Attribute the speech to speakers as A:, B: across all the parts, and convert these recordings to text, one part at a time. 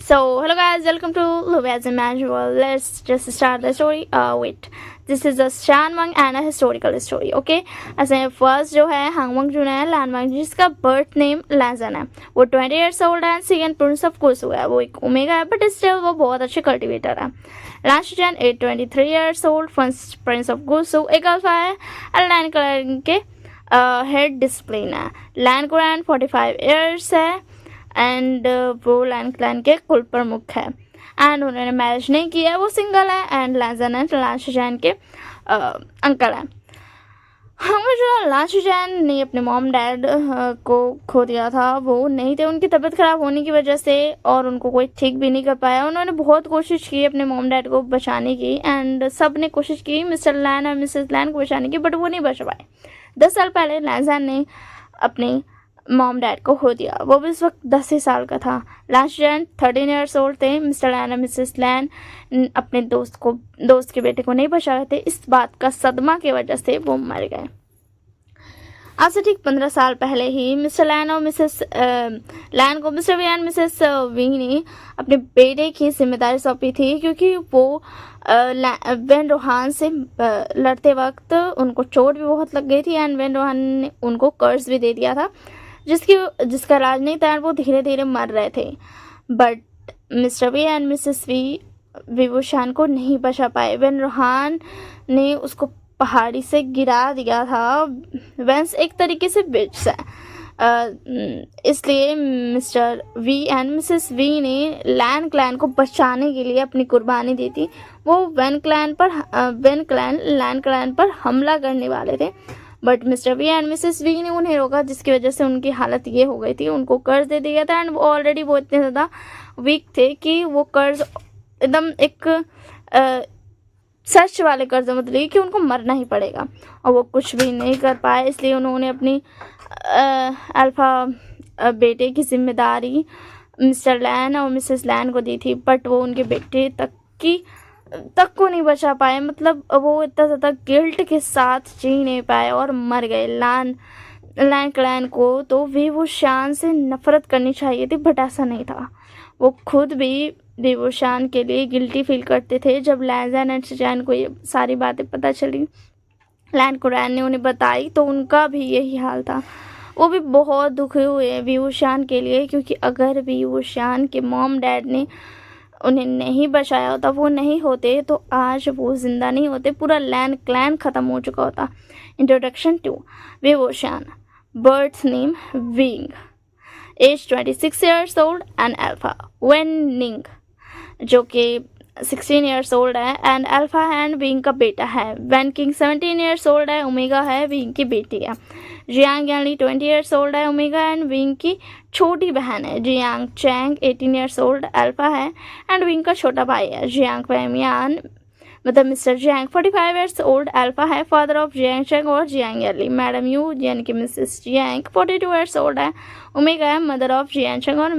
A: So, hello guys, welcome to Love as Imaginable. Let's just start the story. Wait, this is a Shan Wang and a historical story. Okay, ऐसे first जो है हांगवंग जो है लैन वांग जिसका birth name liaison है, वो 20 years old है. Second Prince of कुसु है, वो एक ओमेगा है बट स्टिल वो बहुत अच्छे कल्टिवेटर है. लास्ट जन 23 years old, first prince of कुसु एक अल्फा है. लैन कलर के हेड डिसिप्लिन है. लैन कुरान 45 years है एंड वो लैन क्लैन के कुल प्रमुख है. एंड उन्होंने मैरिज नहीं किया है, वो सिंगल है. एंड लैजन एंड लाशजैन के अंकल हैं. हमें जो लाशजैन ने अपने मॉम डैड को खो दिया था, वो नहीं थे. उनकी तबीयत ख़राब होने की वजह से और उनको कोई ठीक भी नहीं कर पाया. उन्होंने बहुत कोशिश की अपने मॉम डैड को बचाने की एंड सब ने कोशिश की मिस्टर लैन और मिसेस लैन को बचाने की, बट वो नहीं बच पाए. 10 साल पहले लैजन ने अपने मॉम डैड को खो दिया. वो भी इस वक्त 10 ही साल का था. लास्ट जैन 13 years old थे. मिस्टर लैन और मिसेस लैन अपने दोस्त के बेटे को नहीं बचा रहे थे. इस बात का सदमा की वजह से वो मर गए. आज से ठीक 15 साल पहले ही मिस्टर लैन और मिसेस लैन को Mr V and Mrs V ने अपने बेटे की जिम्मेदारी सौंपी थी, क्योंकि वो वेन रोहान से लड़ते वक्त उनको चोट भी बहुत लग गई थी एंड वेन रोहान ने उनको कर्ज भी दे दिया था, जिसका इलाज नहीं था. वो धीरे धीरे मर रहे थे. But Mr V and Mrs V वो शान को नहीं बचा पाए. वेन रोहान ने उसको पहाड़ी से गिरा दिया था. वेंस एक तरीके से बिट्स है, इसलिए Mr V and Mrs V ने लैन क्लैन को बचाने के लिए अपनी कुर्बानी दी थी. वो लैन क्लैन पर हमला करने वाले थे, but Mr V and Mrs V ने उन्हें रोका, जिसकी वजह से उनकी हालत ये हो गई थी. उनको कर्ज दे दिया था एंड वो ऑलरेडी वो इतने ज़्यादा वीक थे कि वो कर्ज एकदम एक सच वाले कर्ज मत लिए कि उनको मरना ही पड़ेगा, और वो कुछ भी नहीं कर पाए. इसलिए उन्होंने अपनी अल्फ़ा बेटे की जिम्मेदारी मिस्टर लैन और मिसेस लैन को दी थी, बट वो उनके बेटे तक को नहीं बचा पाए. मतलब वो इतना ज़्यादा गिल्ट के साथ जी नहीं पाए और मर गए. लैन क्लैन को तो वो शान से नफ़रत करनी चाहिए थी, बट ऐसा नहीं था. वो खुद भी बेवशान के लिए गिल्टी फील करते थे. जब लैजन एंड शजैन को ये सारी बातें पता चली, लैन कुरैन ने उन्हें बताई, तो उनका भी यही हाल था. वो भी बहुत दुखी हुए बेवशान के लिए, क्योंकि अगर बेवशान के मॉम डैड ने उन्हें नहीं बचाया होता, वो नहीं होते, तो आज वो ज़िंदा नहीं होते. पूरा लैन क्लैन ख़त्म हो चुका होता. इंट्रोडक्शन टू बेवशान. Birth name Wing, age 26 years old and alpha. वेनिंग जो कि 16 years old है एंड अल्फ़ा एंड विंग का बेटा है. वैन किंग 17 years old है, ओमेगा है, विंग की बेटी है. जियांग यानी 20 years old है, ओमेगा एंड विंग की छोटी बहन है. Jiang Cheng 18 years old alpha है एंड विंग का छोटा भाई है. जियांग पैमियान मतलब mister Jiang 45 years old alpha है, फादर ऑफ जियांग चैंग और जियांग यली. मैडम यू यानी कि मिसेस जियांग 42 years old है, ओमेगा है, मदर ऑफ जियांग चैंग और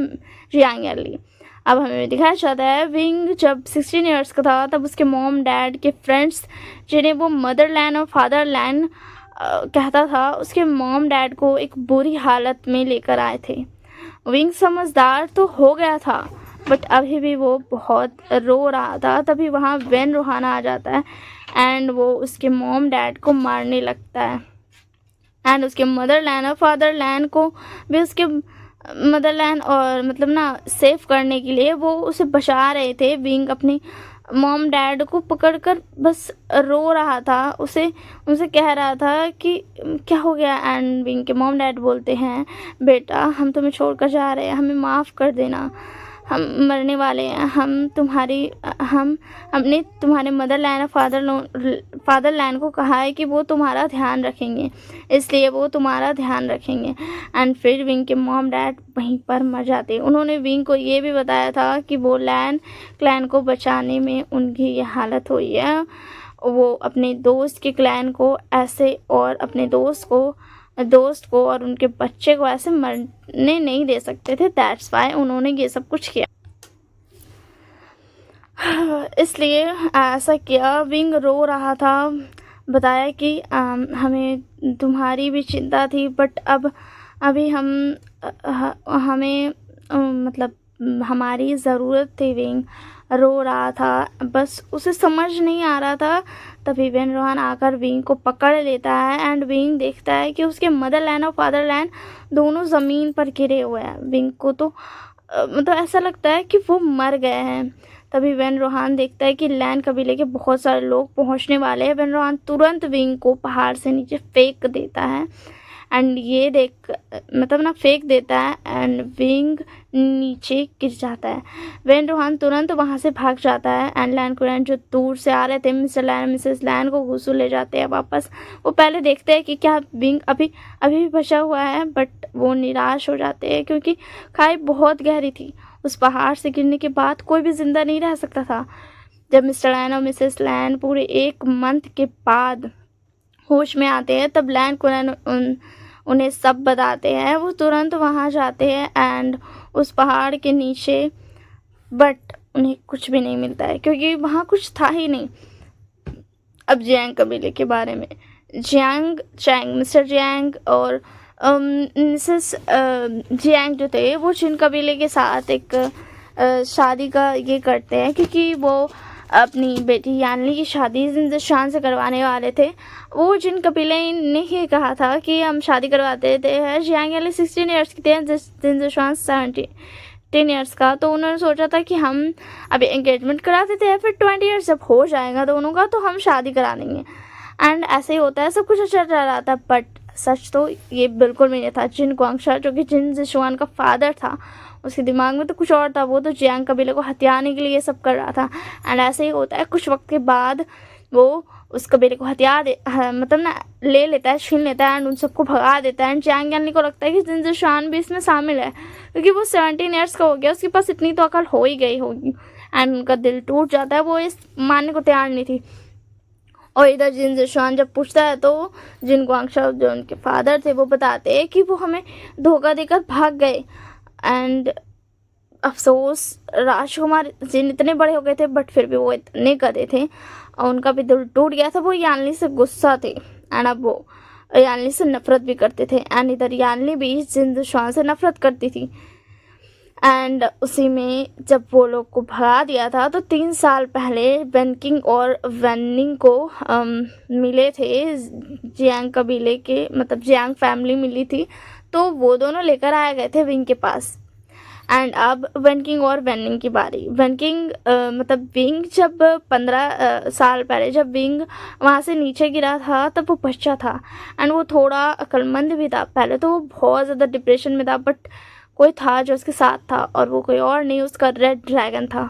A: जियांग यली. अब हमें दिखाया जाता है विंग जब 16 years का था, तब उसके मॉम डैड के फ्रेंड्स, जिन्हें वो मदर लैन और फादर लैन कहता था, उसके मॉम डैड को एक बुरी हालत में लेकर आए थे. विंग समझदार तो हो गया था, बट अभी भी वो बहुत रो रहा था. तभी वहाँ वेन रोहाना आ जाता है एंड वो उसके मॉम डैड को मारने लगता है. एंड उसके मदर लैन और फादर लैन को भी उसके मदर लैन और मतलब ना सेफ करने के लिए वो उसे बचा रहे थे. विंग अपने मॉम डैड को पकड़कर बस रो रहा था, उनसे कह रहा था कि क्या हो गया. एंड विंग के मॉम डैड बोलते हैं, बेटा हम तुम्हें छोड़कर जा रहे हैं, हमें माफ़ कर देना, हम मरने वाले हैं. हमने तुम्हारे मदर लैन और फादर लैन को कहा है कि वो तुम्हारा ध्यान रखेंगे, इसलिए वो तुम्हारा ध्यान रखेंगे. एंड फिर विंग के मॉम डैड वहीं पर मर जाते. उन्होंने विंग को ये भी बताया था कि वो लैन क्लैन को बचाने में उनकी ये हालत हुई है. वो अपने दोस्त के क्लैन को ऐसे और अपने दोस्त को और उनके बच्चे को ऐसे मरने नहीं दे सकते थे. दैट्स वाई उन्होंने ये सब कुछ किया, इसलिए ऐसा किया. विंग रो रहा था, बताया कि हमें तुम्हारी भी चिंता थी, बट अभी हमें मतलब हमारी ज़रूरत थी। विंग रो रहा था, बस उसे समझ नहीं आ रहा था। तभी वेन रोहान आकर विंग को पकड़ लेता है एंड विंग देखता है कि उसके मदरलैंड और फादरलैंड दोनों ज़मीन पर गिरे हुए हैं। विंग को तो मतलब ऐसा लगता है कि वो मर गए हैं। तभी वेन रोहान देखता है कि लैन कबीले के बहुत सारे लोग पहुंचने वाले हैं। वेन रोहान तुरंत विंग को पहाड़ से नीचे फेंक देता है एंड ये देख मतलब ना फेंक देता है एंड विंग नीचे गिर जाता है। वेन रोहान तुरंत वहाँ से भाग जाता है एंड लैन कुरैन जो दूर से आ रहे थे मिस्टर लैन मिसेस लैन को घुसू ले जाते हैं वापस। वो पहले देखते हैं कि क्या विंग अभी भी बचा हुआ है, बट वो निराश हो जाते हैं क्योंकि खाई बहुत गहरी थी। उस पहाड़ से गिरने के बाद कोई भी जिंदा नहीं रह सकता था। जब मिस्टर लैन और मिसेस लैन पूरे 1 मंथ के बाद होश में आते हैं तब लैन कुरैन उन्हें सब बताते हैं। वो तुरंत वहाँ जाते हैं एंड उस पहाड़ के नीचे, बट उन्हें कुछ भी नहीं मिलता है क्योंकि वहाँ कुछ था ही नहीं। अब जियांग कबीले के बारे में, चैंग मिस्टर जियांग और मिसेस जियांग जो थे वो जिन कबीले के साथ एक शादी का ये करते हैं क्योंकि वो अपनी बेटी यानली की शादी जिनशान से करवाने वाले थे। वो जिन कबीले ने ही कहा था कि हम शादी करवाते थे। जियांग यानली 16 ईयर्स की थे, जिनशान 17 ईयर्स का। तो उन्होंने सोचा था कि हम अभी एंगेजमेंट करा देते हैं, फिर 20 ईयर्स जब हो जाएगा दोनों का तो हम शादी करा देंगे। एंड ऐसे ही होता है, सब कुछ अच्छा चल रहा था। बट सच तो ये बिल्कुल भी नहीं था। जिन ग्वांगशा जो कि जिन जिशुआन का फादर था, उसके दिमाग में तो कुछ और था। वो तो जियांग कबीले को हथियाने के लिए ये सब कर रहा था। एंड ऐसे ही होता है, कुछ वक्त के बाद वो उस कबीले को मतलब ना ले लेता है, छीन लेता है एंड उन सबको भगा देता है। एंड जियांग यानली को लगता है कि जिनशान भी इसमें शामिल है क्योंकि वो 17 ईयर्स का हो गया, उसके पास इतनी तो अकल हो ही गई होगी। एंड उनका दिल टूट जाता है, वो इस मानने को तैयार नहीं थी। और इधर जिन जिशान जब पूछता है तो जिन ग्वांगशा जो उनके फादर थे वो बताते हैं कि वो हमें धोखा देकर भाग गए। एंड अफसोस, राजकुमार जिन इतने बड़े हो गए थे बट फिर भी वो इतने गधे थे और उनका भी दिल टूट गया था। वो यानली से गुस्सा थे एंड अब वो यानली से नफरत भी करते थे। एंड इधर यानली भी जिन जिशान से नफरत करती थी। एंड उसी में जब वो लोग को भगा दिया था तो 3 साल पहले वेनकिंग और वेनिंग को मिले थे। जियांग कबीले के मतलब जियांग फैमिली मिली थी, तो वो दोनों लेकर आए गए थे विंग के पास। एंड अब वेनकिंग और वेनिंग की बारी। वेनकिंग मतलब विंग जब 15 साल पहले जब विंग वहाँ से नीचे गिरा था तब वो बच्चा था एंड वो थोड़ा अक्लमंद भी था। पहले तो वो बहुत ज़्यादा डिप्रेशन में था, बट कोई था जो उसके साथ था और वो कोई और नहीं, उसका रेड ड्रैगन था।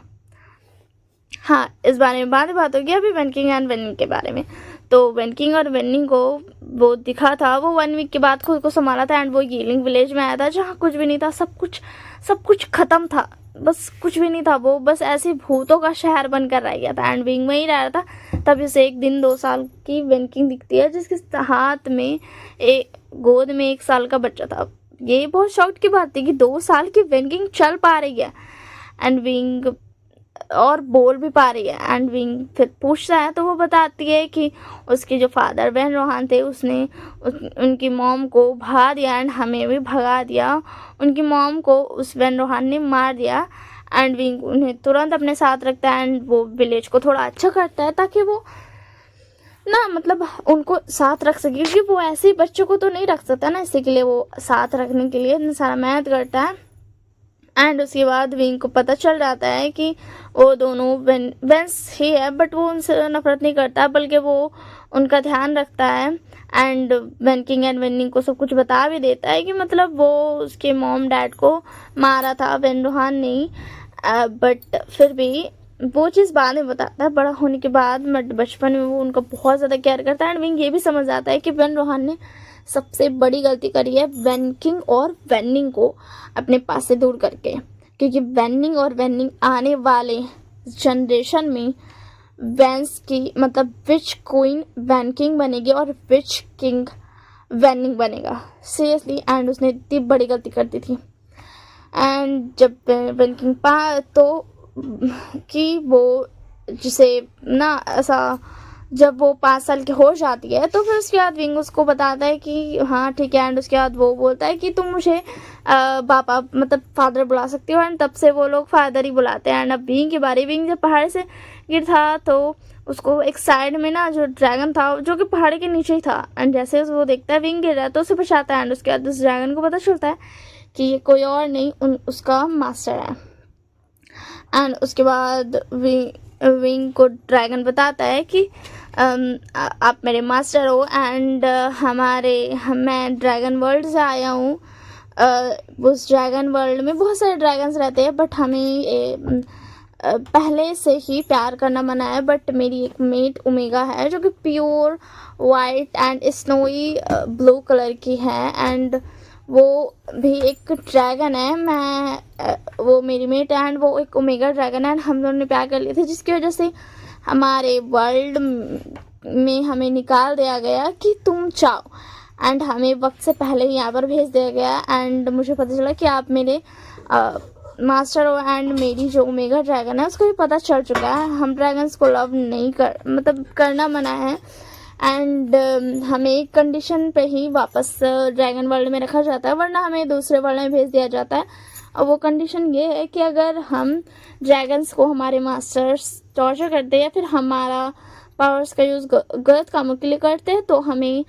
A: हाँ, इस बारे में बात होगी अभी वेनकिंग एंड वेनिंग के बारे में। तो वेनकिंग और वेनिंग को वो दिखा था, वो 1 वीक के बाद खुद को संभाला था एंड वो यीलिंग विलेज में आया था जहाँ कुछ भी नहीं था, सब कुछ ख़त्म था, बस कुछ भी नहीं था। वो बस ऐसे भूतों का शहर बनकर रह गया था एंड विंग में ही रह रहा था। तब उसे एक दिन 2 साल की वेनकिंग दिखती है जिसके हाथ में गोद में 1 साल का बच्चा था। ये बहुत शॉक की बात थी कि 2 साल की वेनकिंग चल पा रही है एंड विंग और बोल भी पा रही है। एंड विंग फिर पूछता है तो वो बताती है कि उसके जो फादर वेन रोहान थे उसने उनकी मॉम को भगा दिया एंड हमें भी भगा दिया। उनकी मॉम को उस वेन रोहान ने मार दिया एंड विंग उन्हें तुरंत अपने साथ रखता है एंड वो विलेज को थोड़ा अच्छा करता है ताकि वो ना मतलब उनको साथ रख सके, क्योंकि वो ऐसे ही बच्चों को तो नहीं रख सकता ना, इसी के लिए वो साथ रखने के लिए इतना सारा मेहनत करता है। एंड उसके बाद विंग को पता चल जाता है कि वो दोनों वेंस ही है, बट वो उनसे नफरत नहीं करता बल्कि वो उनका ध्यान रखता है। एंड वेनकिंग एंड वेनिंग को सब कुछ बता भी देता है कि मतलब वो उसके मॉम डैड को मारा था वेन रोहान नहीं, बट फिर भी वो चीज़ बाद में बताता है बड़ा होने के बाद। बट बचपन में वो उनका बहुत ज़्यादा केयर करता है एंड विंग ये भी समझ आता है कि वेन रोहान ने सबसे बड़ी गलती करी है वेनकिंग और वेनिंग को अपने पास से दूर करके, क्योंकि वेनिंग और वेनिंग आने वाले जनरेशन में वेंस की मतलब विच क्वीन वेनकिंग बनेगी और विच किंग वेनिंग बनेगा, सीरियसली। एंड उसने इतनी बड़ी गलती कर दी थी। एंड जब वेनकिंग तो कि वो जिसे ना ऐसा जब वो 5 साल की हो जाती है तो फिर उसके बाद विंग उसको बताता है कि हाँ ठीक है, एंड उसके बाद वो बोलता है कि तुम मुझे पापा मतलब फादर बुला सकते हो, एंड तब से वो लोग फादर ही बुलाते हैं। एंड अब विंग की बारी, विंग जब पहाड़ से गिर था तो उसको एक साइड में ना जो ड्रैगन था जो कि पहाड़ के नीचे ही था, एंड जैसे वो देखता है विंग गिर रहा है तो उसे बचाता है, एंड उसके बाद उस ड्रैगन को पता चलता है कि ये कोई और नहीं उसका मास्टर है। एंड उसके बाद विंग को ड्रैगन बताता है कि आप मेरे मास्टर हो, एंड मैं ड्रैगन वर्ल्ड से आया हूँ। उस ड्रैगन वर्ल्ड में बहुत सारे ड्रैगन्स रहते हैं, बट हमें पहले से ही प्यार करना मना है। बट मेरी एक मेट ओमेगा है जो कि pure white and snowy blue colour की है, एंड वो भी एक ड्रैगन है। वो मेरी मेट है, एंड वो एक ओमेगा ड्रैगन है, एंड हम दोनों ने प्यार कर लिए थे, जिसकी वजह से हमारे वर्ल्ड में हमें निकाल दिया गया कि तुम चाहो, एंड हमें वक्त से पहले ही यहाँ पर भेज दिया गया। एंड मुझे पता चला कि आप मेरे मास्टर हो, एंड मेरी जो ओमेगा ड्रैगन है उसको भी पता चल चुका है। हम ड्रैगन्स को लव नहीं करना मना है, एंड हमें एक कंडीशन पे ही वापस ड्रैगन वर्ल्ड में रखा जाता है, वरना हमें दूसरे वर्ल्ड में भेज दिया जाता है। और वो कंडीशन ये है कि अगर हम ड्रैगन्स को हमारे मास्टर्स टॉर्चर करते हैं या फिर हमारा पावर्स का यूज़ गलत कामों के लिए करते हैं तो हमें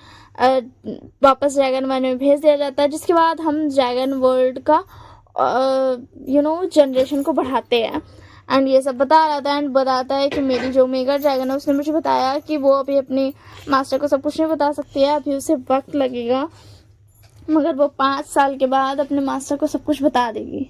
A: वापस ड्रैगन वर्ल्ड में भेज दिया जाता है, जिसके बाद हम ड्रैगन वर्ल्ड का जनरेशन को बढ़ाते हैं। एंड ये सब बता रहा था, एंड बताता है कि मेरी जो मेगा ड्रैगन है उसने मुझे बताया कि वो अभी अपने मास्टर को सब कुछ नहीं बता सकती है, अभी उसे वक्त लगेगा, मगर वो 5 साल के बाद अपने मास्टर को सब कुछ बता देगी।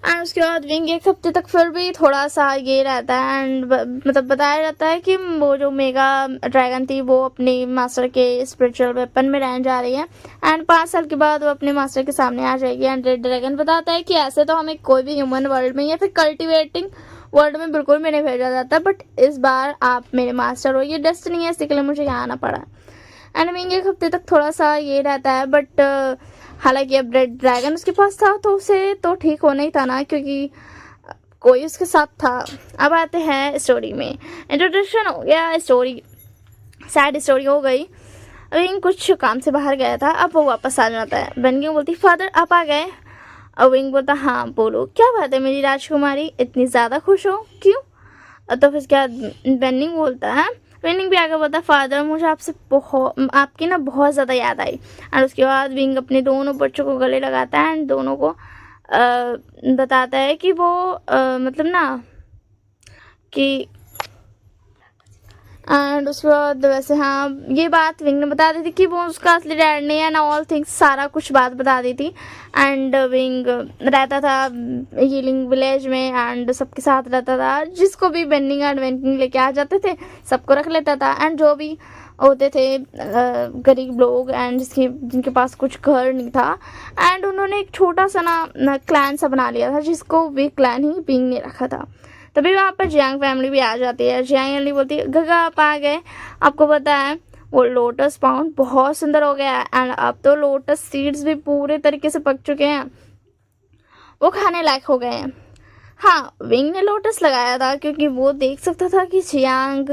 A: एंड उसके बाद विंग एक हफ्ते तक फिर भी थोड़ा सा ये रहता है, एंड मतलब बताया जाता है कि वो जो मेगा ड्रैगन थी वो अपने मास्टर के स्पिरिचुअल वेपन में रहने जा रही है, एंड 5 साल के बाद वो अपने मास्टर के सामने आ जाएगी। एंड रेड ड्रैगन बताता है कि ऐसे तो हमें कोई भी ह्यूमन वर्ल्ड में या फिर कल्टिवेटिंग वर्ल्ड में बिल्कुल भी नहीं भेजा जाता, बट इस बार आप मेरे मास्टर हो, ये डेस्टिनी है, इसके लिए मुझे यहाँ आना पड़ा। एंड विंग एक हफ्ते तक थोड़ा सा ये रहता है, बट हालांकि अब रेड ड्रैगन उसके पास था तो उसे तो ठीक होना ही था ना, क्योंकि कोई उसके साथ था। अब आते हैं स्टोरी में, इंट्रोडक्शन हो गया, स्टोरी सैड स्टोरी हो गई। विंग कुछ काम से बाहर गया था, अब वो वापस आ जाता है। बेनिंग बोलती फादर आप आ गए। अब विंग बोलता हाँ बोलो क्या बात है मेरी राजकुमारी, इतनी ज़्यादा खुश हो क्यों? तो फिर क्या बेनिंग बोलता है, विंग भी आगे बोलता फादर मुझे आपकी ना बहुत ज़्यादा याद आई। और उसके बाद विंग अपने दोनों बच्चों को गले लगाता है, एंड दोनों को बताता है कि वो मतलब ना कि एंड उसके बाद वैसे हाँ ये बात विंग ने बता दी थी कि वो उसका असली डैड नहीं है, ना ऑल थिंग्स सारा कुछ बात बता दी थी। एंड विंग रहता था हीलिंग विलेज में, एंड सबके साथ रहता था, जिसको भी बेनिंग एंड वेनिंग लेके आ जाते थे सबको रख लेता था। एंड जो भी होते थे गरीब लोग एंड जिनके पास कुछ घर नहीं था, एंड उन्होंने एक छोटा सा ना क्लैन सा बना लिया था, जिसको वी क्लैन ही विंग ने रखा था। तभी वहाँ पर जियांग फैमिली भी आ जाती है। जियांग अली बोलती है गगा आप आ गए, आपको पता है वो लोटस पाउंड बहुत सुंदर हो गया है, एंड अब तो लोटस सीड्स भी पूरे तरीके से पक चुके हैं, वो खाने लायक हो गए हैं। हाँ विंग ने लोटस लगाया था क्योंकि वो देख सकता था कि जियांग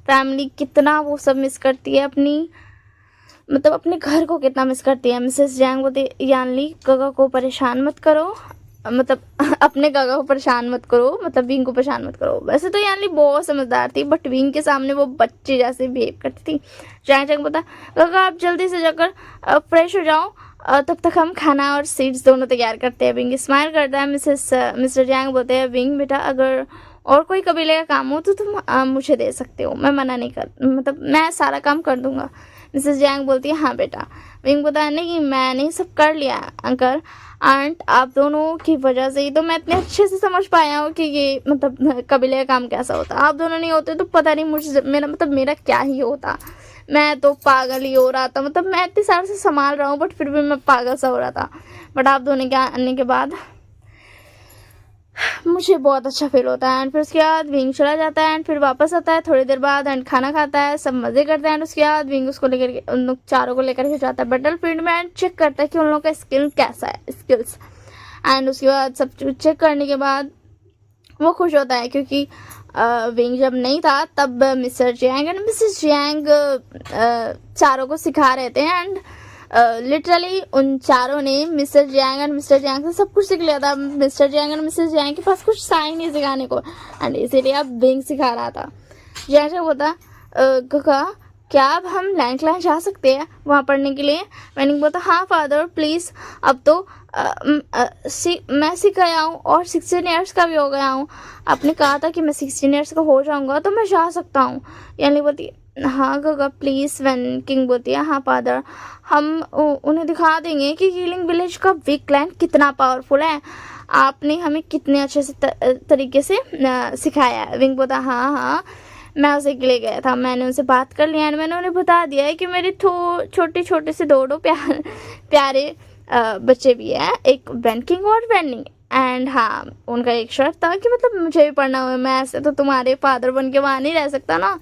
A: फैमिली कितना वो सब मिस करती है, अपने घर को कितना मिस करती है। मिसेस जियांग बोलती यानली गगा को परेशान मत करो, अपने गगा को परेशान मत करो, विंग को परेशान मत करो। वैसे तो यानी बहुत समझदार थी, बट विंग के सामने वो बच्चे जैसे बिहेव करती थी। जियांग बोलता गगा आप जल्दी से जाकर फ्रेश हो जाओ, तब तक हम खाना और सीड्स दोनों तैयार करते हैं। विंग स्माइल करता है। मिस्टर जियांग बोलते हैं विंग बेटा अगर और कोई कबीले का काम हो तो तुम मुझे दे सकते हो, मैं मना नहीं कर मैं सारा काम कर दूंगा। मिसेस जियांग बोलती है हाँ बेटा। विंग बोलता है नहीं मैंने सब कर लिया अंकल, आंट आप दोनों की वजह से ही तो मैं इतने अच्छे से समझ पाया हूँ कि ये कबीले का काम कैसा होता। आप दोनों नहीं होते तो पता नहीं मुझे मेरा क्या ही होता, मैं तो पागल ही हो रहा था। मैं इतने साल से संभाल रहा हूँ बट फिर भी मैं पागल सा हो रहा था, बट आप दोनों के आने के बाद मुझे बहुत अच्छा फील होता है। एंड फिर उसके बाद विंग चला जाता है, एंड फिर वापस आता है थोड़ी देर बाद, एंड खाना खाता है, सब मज़े करते हैं। एंड उसके बाद विंग उसको लेकर उन लोग चारों को लेकर के जाता है बैटल फील्ड में, एंड चेक करता है कि उन लोगों का स्किल कैसा है, स्किल्स। एंड उसके बाद सब चेक करने के बाद वो खुश होता है क्योंकि विंग जब नहीं था तब मिस्टर जैंग एंड मिसेस जैंग चारों को सिखा रहे थे एंड लिटरली उन चारों ने मिस्टर जैंग एंड मिस्टर जैंग से सब कुछ सीख लिया था। मिस्टर जैंग एंड मिसेस जैंग के पास कुछ साइन नहीं सिखाने को एंड इसीलिए अब विंग सिखा रहा था। जैंग से बोलता काका क्या अब हम लैंड क्लान जा सकते हैं वहाँ पढ़ने के लिए। मैंने बोलता हाँ फादर प्लीज़, अब तो मैं सीख गया हूँ और 16 ईयर्स का भी हो गया हूँ। आपने कहा था कि मैं 16 ईयर्स का हो जाऊँगा तो मैं जा सकता हूँ। यानी बोलती हाँ गगा प्लीज़। वैन किंग बोलती है हाँ फादर, हम उन्हें दिखा देंगे कि हीलिंग विलेज का वीक क्लैन कितना पावरफुल है। आपने हमें कितने अच्छे से तरीके से सिखाया है। विंग बोलता हाँ हाँ मैं उसे के लिए गया था, मैंने उनसे बात कर लिया एंड मैंने उन्हें बता दिया है कि मेरे छोटे छोटे से दो प्यारे बच्चे भी हैं, एक वैन किंग और वैनिंग। एंड हाँ उनका एक शर्त था कि मतलब मुझे भी पढ़ना हुआ, मैं ऐसे तो तुम्हारे फादर बन के वहाँ नहीं रह सकता ना,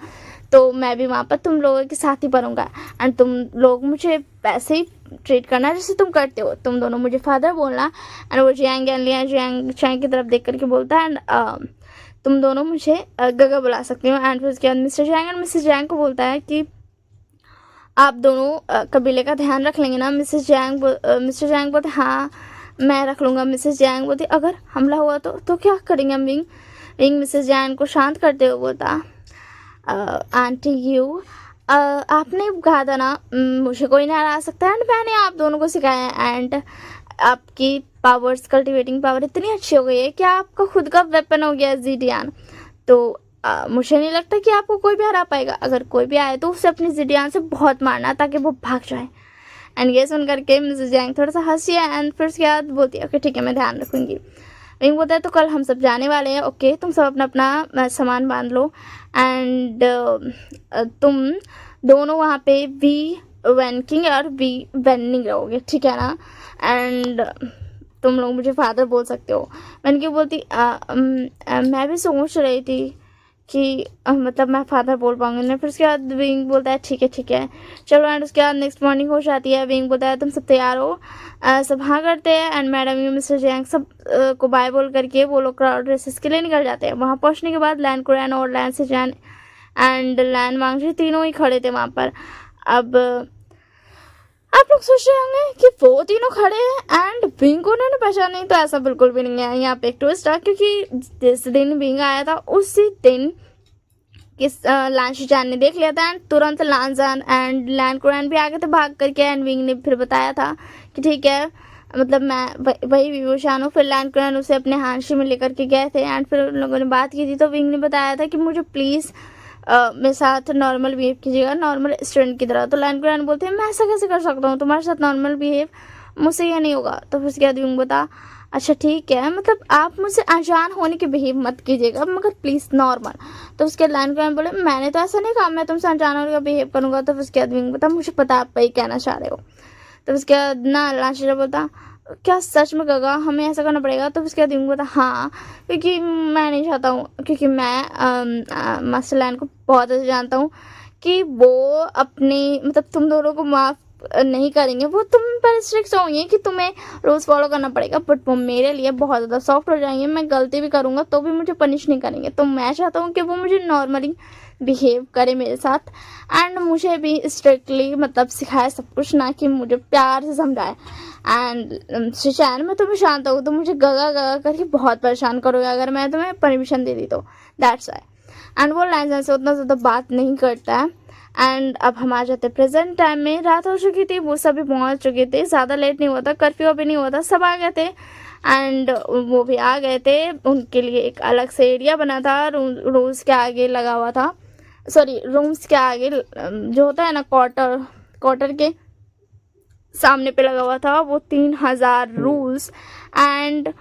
A: तो मैं भी वहाँ पर तुम लोगों के साथ ही पढ़ूंगा एंड तुम लोग मुझे वैसे ही ट्रीट करना जैसे तुम करते हो, तुम दोनों मुझे फादर बोलना। एंड वो जियांग की तरफ देख करके बोलता है एंड तुम दोनों मुझे गगा बुला सकते हो। एंड फिर उसके बाद मिस्टर जैंग एंड मिसेस जैंग को बोलता है कि आप दोनों कबीले का ध्यान रख लेंगे ना। मिस्टर जैंग बोलते हाँ मैं रख लूँगा। मिसेस जैंग बोलती अगर हमला हुआ तो क्या करेंगे हम। विंग मिसेस जैंग को शांत करते हुए बोलता आंटी यू आपने कहा था ना मुझे कोई नहीं हरा सकता एंड मैंने आप दोनों को सिखाया एंड आपकी पावर्स कल्टिवेटिंग पावर इतनी अच्छी हो गई है कि आपका खुद का वेपन हो गया ज़िडियन। तो मुझे नहीं लगता कि आपको कोई भी हरा पाएगा, अगर कोई भी आए तो उसे अपनी ज़िडियन से बहुत मारना ताकि वो भाग जाए। एंड ये सुन करके मिसेस जैंग थोड़ा सा हंसी है एंड फिर उसके बाद बोलती है ओके ठीक है मैं ध्यान रखूँगी। विंग बोलता है तो कल हम सब जाने वाले हैं, ओके तुम सब अपना अपना सामान बांध लो एंड तुम दोनों वहाँ पे वैन किंग और वैनिंग रहोगे ठीक है ना। एंड तुम लोग मुझे फादर बोल सकते हो। वैन किंग बोलती मैं भी सोच रही थी कि मतलब मैं फादर बोल पाऊंगी ना। फिर उसके बाद विंग बोलता है ठीक है चलो। एंड उसके बाद नेक्स्ट मॉर्निंग हो जाती है। विंग बोलता है तुम सब तैयार हो, सब हाँ करते हैं एंड मैडम यू मिस्टर जैंग सब को बाय बोल करके वो लोग क्राउड रेसेस के लिए निकल जाते हैं। वहाँ पहुँचने के बाद लैन कुरैन और लैन से जैन एंड लैन वांगजी तीनों ही खड़े थे वहाँ पर। अब आप लोग सोच रहे होंगे कि वो तीनों खड़े हैं एंड विंग को उन्होंने पहचाना नहीं, तो ऐसा बिल्कुल भी नहीं है। यहाँ पे एक ट्विस्ट है क्योंकि जिस दिन विंग आया था उसी दिन लांशीजान ने देख लिया था एंड तुरंत लांजान एंड लैन कुरैन भी आगे थे भाग करके एंड विंग ने फिर बताया था कि ठीक है मतलब मैं वही विभूषण हूँ। फिर लैन कुरैन उसे अपने हांशी में लेकर के गए थे एंड फिर उन लोगों ने बात की थी तो विंग ने बताया था कि मुझे प्लीज़ मेरे साथ नॉर्मल बिहेव कीजिएगा, नॉर्मल स्टूडेंट की तरह। तो लैन कुरैन बोलते हैं मैं ऐसा कैसे कर सकता हूँ, तुम्हारे साथ नॉर्मल बिहेव, मुझसे यह नहीं होगा। तो फिर उसके बाद विंग बता अच्छा ठीक है मतलब आप मुझसे अनजान होने के बिहेव मत कीजिएगा मगर प्लीज़ नॉर्मल। तो उसके लैन कुरैन बोले मैंने तो ऐसा नहीं कहा मैं तुमसे अनजान होने का बिहेव करूँगा। तो फिर उसके बाद विंग बता मुझे पता आप वही कहना चाह रहे हो। तो उसके बाद ना लांशीजा बोलता क्या सच में गगा हमें ऐसा करना पड़ेगा। तो उसके बाद विंग बोलता हाँ क्योंकि मैं नहीं चाहता हूँ, क्योंकि मैं मास्टर लैन को बहुत अच्छे जानता हूँ कि वो अपनी मतलब तुम दोनों को माफ़ नहीं करेंगे, वो तुम पर स्ट्रिक्ट होंगे कि तुम्हें रूल्स फॉलो करना पड़ेगा, बट वो मेरे लिए बहुत ज़्यादा सॉफ्ट हो जाएंगे। मैं गलती भी करूँगा तो भी मुझे पनिश नहीं करेंगे। तो मैं चाहता हूँ कि वो मुझे नॉर्मली बिहेव करे मेरे साथ एंड मुझे भी स्ट्रिक्टली मतलब सिखाए सब कुछ, ना कि मुझे प्यार से समझाए। एंड शिशान मैं तुम्हें शांत हूँ तो मुझे गगा गगा करके बहुत परेशान करोगे अगर मैं तुम्हें परमिशन दे दी तो, दैट्स वाई। एंड वो लाइन से उतना ज़्यादा बात नहीं करता है। एंड अब हम आ जाते प्रेजेंट टाइम में। रात हो चुकी थी, वो सभी पहुंच चुके थे, ज़्यादा लेट नहीं हुआ था, कर्फ्यू अभी नहीं हुआ था, सब आ गए थे एंड वो भी आ गए थे। उनके लिए एक अलग से एरिया बना था, रूम्स के आगे लगा हुआ था, सॉरी रूम्स के आगे जो होता है ना क्वार्टर के सामने पे लगा हुआ था वो 3000 रूल्स एंड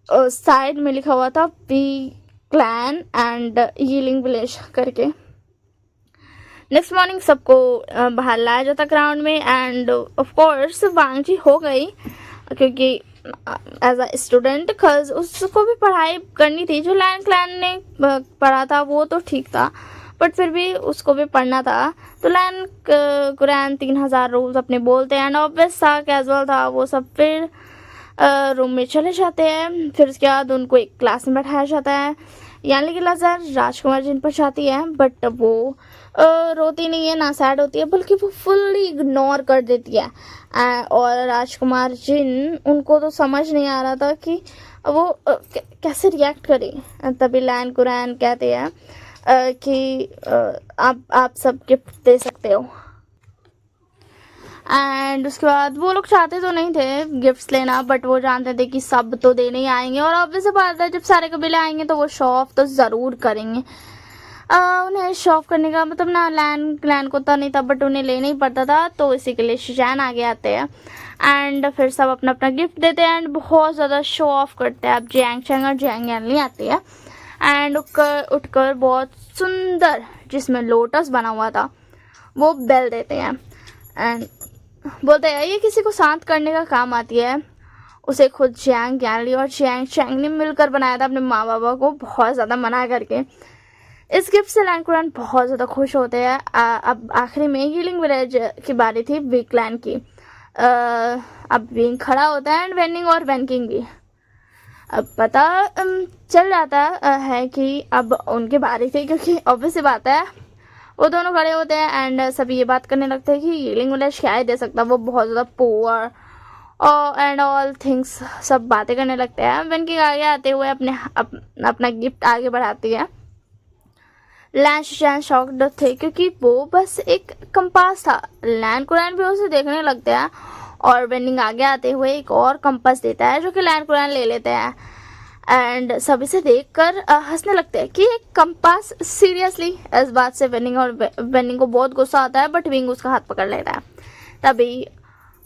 A: साइड में लिखा हुआ था V clan and healing village करके। नेक्स्ट मॉर्निंग सबको बाहर लाया जाता ग्राउंड में एंड ऑफ कोर्स वांगजी हो गई क्योंकि एज अ स्टूडेंट खज उसको भी पढ़ाई करनी थी। जो लैन क्लैन ने पढ़ा था वो तो ठीक था बट फिर भी उसको भी पढ़ना था। तो लैन कुरैन 3000 रूल्स अपने बोलते हैं एंड ऑब्वियस था, कैजुअल था वो सब। फिर रूम में चले जाते हैं। फिर उसके बाद उनको एक क्लास में बैठाया जाता है, यानी कि नज़र राजकुमार जिन पर जाती है, बट वो रोती नहीं है, ना सैड होती है, बल्कि वो फुल्ली इग्नोर कर देती है। और राजकुमार जिन, उनको तो समझ नहीं आ रहा था कि वो कैसे रिएक्ट करें। तभी लैन कुरैन कहते हैं कि आप सब गिफ्ट दे सकते हो। एंड उसके बाद वो लोग चाहते तो नहीं थे गिफ्ट्स लेना, बट वो जानते थे कि सब तो देने ही आएंगे, और ऑब्वियस बात है जब सारे कबीले आएंगे तो वो शो ऑफ तो ज़रूर करेंगे। उन्हें शो ऑफ करने का मतलब ना लैन को तो नहीं था, बट उन्हें लेना ही पड़ता था, तो इसी के लिए शिजैन आगे आते हैं। एंड फिर सब अपना अपना गिफ्ट देते हैं एंड बहुत ज़्यादा शो ऑफ करते हैं। अब जियांग चैंग और जियांग यानली आती है एंड उठकर बहुत सुंदर, जिसमें लोटस बना हुआ था, वो बेल देते हैं एंड बोलते हैं ये किसी को शांत करने का काम आती है। उसे खुद जियांग यानली और जियांग चैंग ने मिलकर बनाया था अपने माँ बाबा को बहुत ज़्यादा मना करके। इस गिफ्ट से लैन कुरैन बहुत ज़्यादा खुश होते हैं। अब आखिरी में हीलिंग विलेज की बारी थी वीक लैन की। अब विंग खड़ा होता है एंड वेनिंग और वैनकिंग भी। अब पता चल जाता है कि अब उनकी बारी थी, क्योंकि ऑब्वियस बात है वो दोनों खड़े होते हैं एंड सभी ये बात करने लगते हैं कि हीलिंग विलेज क्या ही दे सकता, वो बहुत ज़्यादा पुअर एंड ऑल थिंग्स, सब बातें करने लगते हैं। वैनकिंग आगे आते हुए अपना गिफ्ट आगे बढ़ाती है। लैन शिजैन शॉक्ड थे, क्योंकि वो बस एक कंपास था। लैन कुरैन भी उसे देखने लगते हैं और वेनिंग आगे आते हुए एक और कंपास देता है, जो कि लैन कुरैन ले लेते हैं एंड सभी से देखकर हंसने लगते हैं कि एक कंपास, सीरियसली। इस बात से वेनिंग को बहुत गुस्सा आता है, बट विंग उसका हाथ पकड़ लेता है। तभी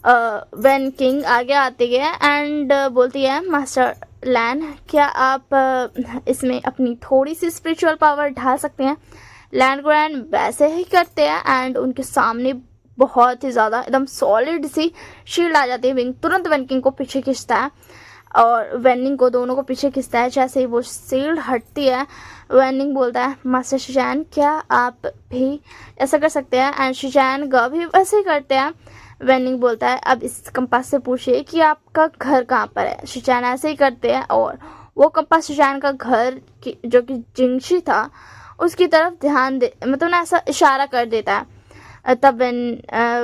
A: वैनकिंग आगे आती है एंड बोलती है मास्टर लैन, क्या आप इसमें अपनी थोड़ी सी स्पिरिचुअल पावर ढाल सकते हैं? लैन कुरैन वैसे ही करते हैं एंड उनके सामने बहुत ही ज़्यादा एकदम सॉलिड सी शील्ड आ जाती है। विंग तुरंत वैनकिंग को पीछे खींचता है और वैनिंग को, दोनों को पीछे खींचता है। जैसे ही वो शील्ड हटती है, वैनिंग बोलता है मास्टर शिजैन, क्या आप भी ऐसा कर सकते हैं? एंड शिजैन भी वैसे ही करते हैं। वैनिंग बोलता है अब इस कंपास से पूछिए कि आपका घर कहाँ पर है। शिजैन ऐसे ही करते हैं और वो कंपास शिजैन का घर जो कि जिंगशी था उसकी तरफ ध्यान दे, मतलब ऐसा इशारा कर देता है। तब